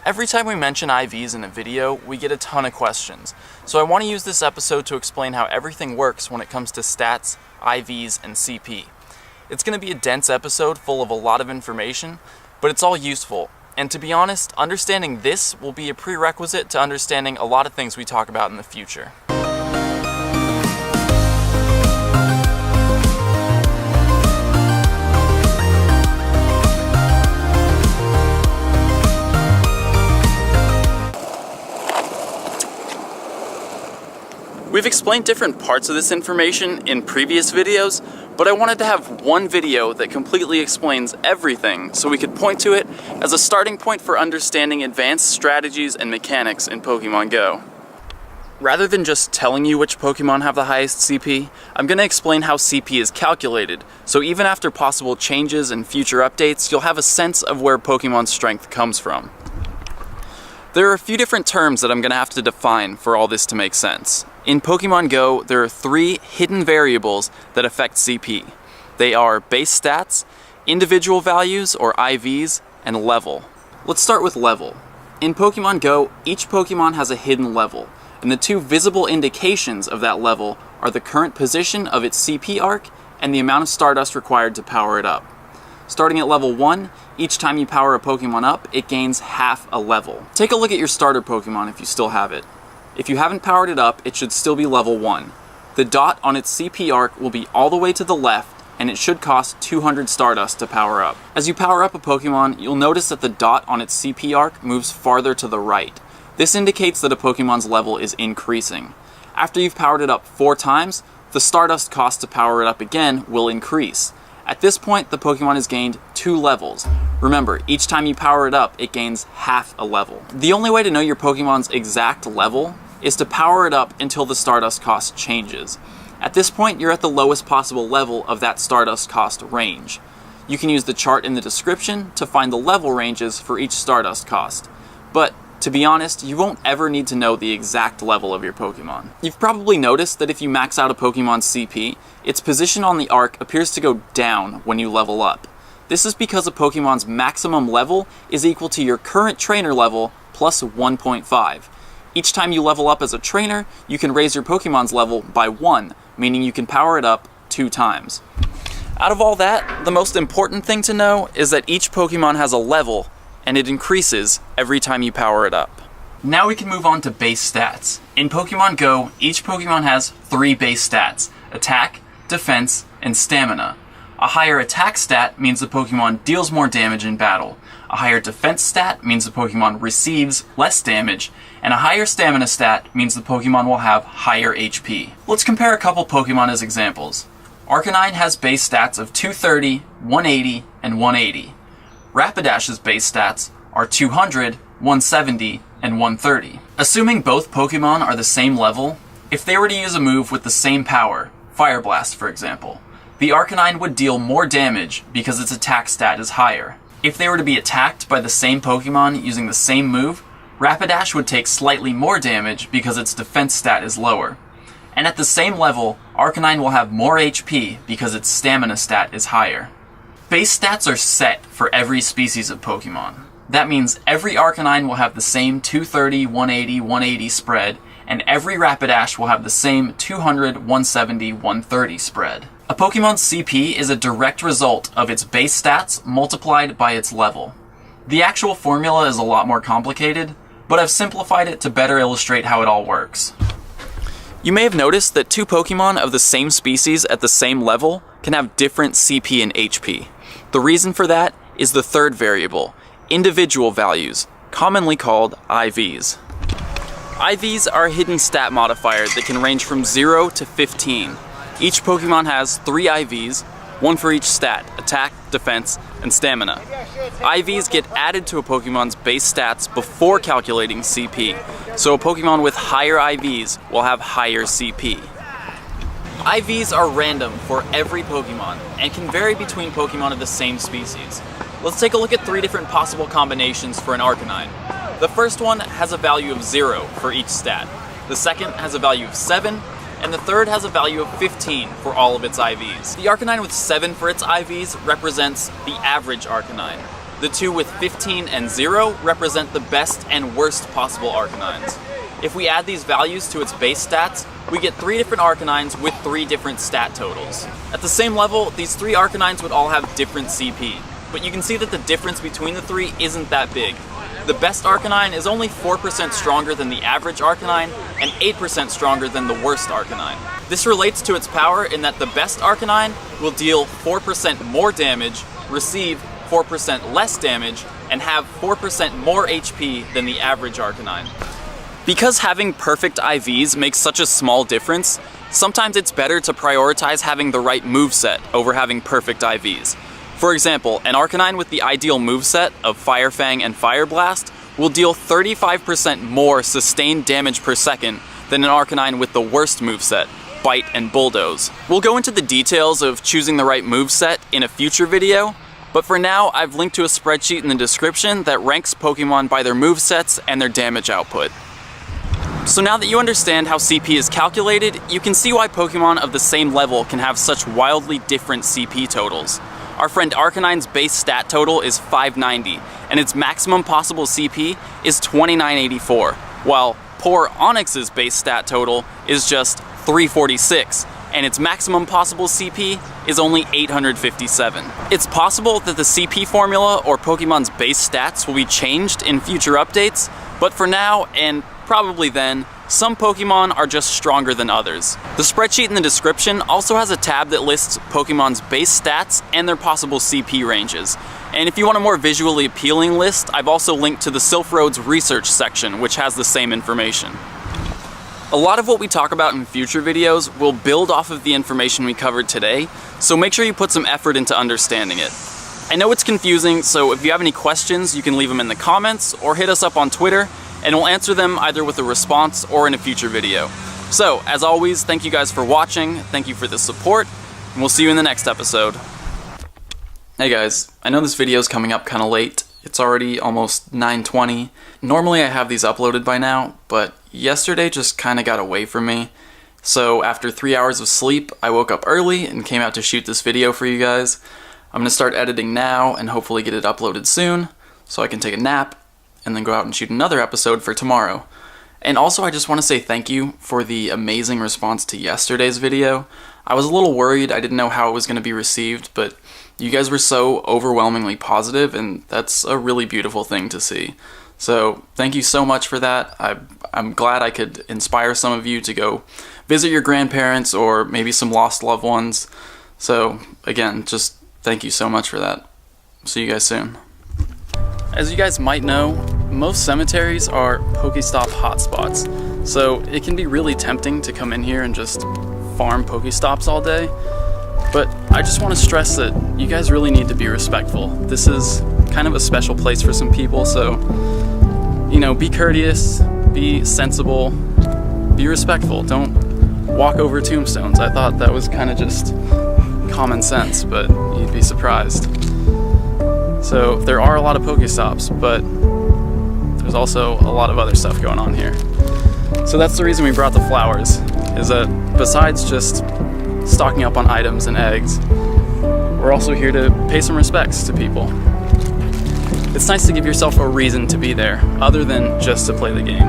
Every time we mention IVs in a video, we get a ton of questions. So I want to use this episode to explain how everything works when it comes to stats, IVs, and CP. It's going to be a dense episode full of a lot of information, but it's all useful. And to be honest, understanding this will be a prerequisite to understanding a lot of things we talk about in the future. We've explained different parts of this information in previous videos, but I wanted to have one video that completely explains everything so we could point to it as a starting point for understanding advanced strategies and mechanics in Pokemon Go. Rather than just telling you which Pokemon have the highest CP, I'm going to explain how CP is calculated, so even after possible changes and future updates, you'll have a sense of where Pokemon's strength comes from. There are a few different terms that I'm going to have to define for all this to make sense. In Pokemon Go, there are three hidden variables that affect CP. They are base stats, individual values or IVs, and level. Let's start with level. In Pokemon Go, each Pokemon has a hidden level, and the two visible indications of that level are the current position of its CP arc and the amount of Stardust required to power it up. Starting at level 1, each time you power a Pokemon up, it gains half a level. Take a look at your starter Pokemon if you still have it. If you haven't powered it up, it should still be level 1. The dot on its CP arc will be all the way to the left, and it should cost 200 Stardust to power up. As you power up a Pokemon, you'll notice that the dot on its CP arc moves farther to the right. This indicates that a Pokemon's level is increasing. After you've powered it up 4 times, the Stardust cost to power it up again will increase. At this point, the Pokemon has gained 2 levels. Remember, each time you power it up, it gains half a level. The only way to know your Pokemon's exact level is to power it up until the Stardust cost changes. At this point, you're at the lowest possible level of that Stardust cost range. You can use the chart in the description to find the level ranges for each Stardust cost. But to be honest, you won't ever need to know the exact level of your Pokemon. You've probably noticed that if you max out a Pokemon's CP, its position on the arc appears to go down when you level up. This is because a Pokemon's maximum level is equal to your current trainer level plus 1.5. Each time you level up as a trainer, you can raise your Pokemon's level by 1, meaning you can power it up 2 times. Out of all that, the most important thing to know is that each Pokemon has a level, and it increases every time you power it up. Now we can move on to base stats. In Pokemon Go, each Pokemon has 3 base stats: attack, defense, and stamina. A higher attack stat means the Pokemon deals more damage in battle. A higher defense stat means the Pokemon receives less damage, and a higher stamina stat means the Pokemon will have higher HP. Let's compare a couple Pokemon as examples. Arcanine has base stats of 230, 180, and 180. Rapidash's base stats are 200, 170, and 130. Assuming both Pokemon are the same level, if they were to use a move with the same power, Fire Blast for example, the Arcanine would deal more damage because its attack stat is higher. If they were to be attacked by the same Pokemon using the same move, Rapidash would take slightly more damage because its defense stat is lower. And at the same level, Arcanine will have more HP because its stamina stat is higher. Base stats are set for every species of Pokemon. That means every Arcanine will have the same 230, 180, 180 spread, and every Rapidash will have the same 200, 170, 130 spread. A Pokemon's CP is a direct result of its base stats multiplied by its level. The actual formula is a lot more complicated, but I've simplified it to better illustrate how it all works. You may have noticed that 2 Pokemon of the same species at the same level can have different CP and HP. The reason for that is the third variable, individual values, commonly called IVs. IVs are a hidden stat modifier that can range from 0 to 15. Each Pokemon has 3 IVs, one for each stat: attack, defense, and stamina. IVs get added to a Pokemon's base stats before calculating CP, so a Pokemon with higher IVs will have higher CP. IVs are random for every Pokemon, and can vary between Pokemon of the same species. Let's take a look at 3 different possible combinations for an Arcanine. The first one has a value of 0 for each stat. The second has a value of 7, and the third has a value of 15 for all of its IVs. The Arcanine with 7 for its IVs represents the average Arcanine. The two with 15 and 0 represent the best and worst possible Arcanines. If we add these values to its base stats, we get 3 different Arcanines with 3 different stat totals. At the same level, these 3 Arcanines would all have different CP, but you can see that the difference between the 3 isn't that big. The best Arcanine is only 4% stronger than the average Arcanine, and 8% stronger than the worst Arcanine. This relates to its power in that the best Arcanine will deal 4% more damage, receive 4% less damage, and have 4% more HP than the average Arcanine. Because having perfect IVs makes such a small difference, sometimes it's better to prioritize having the right moveset over having perfect IVs. For example, an Arcanine with the ideal moveset of Fire Fang and Fire Blast will deal 35% more sustained damage per second than an Arcanine with the worst moveset, Bite and Bulldoze. We'll go into the details of choosing the right moveset in a future video, but for now I've linked to a spreadsheet in the description that ranks Pokemon by their movesets and their damage output. So now that you understand how CP is calculated, you can see why Pokemon of the same level can have such wildly different CP totals. Our friend Arcanine's base stat total is 590, and its maximum possible CP is 2984, while poor Onix's base stat total is just 346, and its maximum possible CP is only 857. It's possible that the CP formula or Pokemon's base stats will be changed in future updates, but for now, and probably then, some Pokemon are just stronger than others. The spreadsheet in the description also has a tab that lists Pokemon's base stats and their possible CP ranges. And if you want a more visually appealing list, I've also linked to the Sylph Road's research section, which has the same information. A lot of what we talk about in future videos will build off of the information we covered today, so make sure you put some effort into understanding it. I know it's confusing, so if you have any questions, you can leave them in the comments or hit us up on Twitter, and we'll answer them either with a response or in a future video. So, as always, thank you guys for watching, thank you for the support, and we'll see you in the next episode. Hey guys, I know this video is coming up kind of late. It's already almost 9:20. Normally I have these uploaded by now, but yesterday just kind of got away from me. So after 3 hours of sleep, I woke up early and came out to shoot this video for you guys. I'm gonna start editing now and hopefully get it uploaded soon, so I can take a nap and then go out and shoot another episode for tomorrow. And also I just want to say thank you for the amazing response to yesterday's video. I was a little worried, I didn't know how it was going to be received, but you guys were so overwhelmingly positive, and that's a really beautiful thing to see. So thank you so much for that. I'm glad I could inspire some of you to go visit your grandparents or maybe some lost loved ones. So again, just thank you so much for that. See you guys soon. As you guys might know, most cemeteries are Pokestop hotspots, so it can be really tempting to come in here and just farm Pokestops all day, but I just want to stress that you guys really need to be respectful. This is kind of a special place for some people, so, you know, be courteous, be sensible, be respectful, don't walk over tombstones. I thought that was kind of just common sense, but you'd be surprised. So there are a lot of Pokestops, but there's also a lot of other stuff going on here. So that's the reason we brought the flowers, is that besides just stocking up on items and eggs, we're also here to pay some respects to people. It's nice to give yourself a reason to be there, other than just to play the game.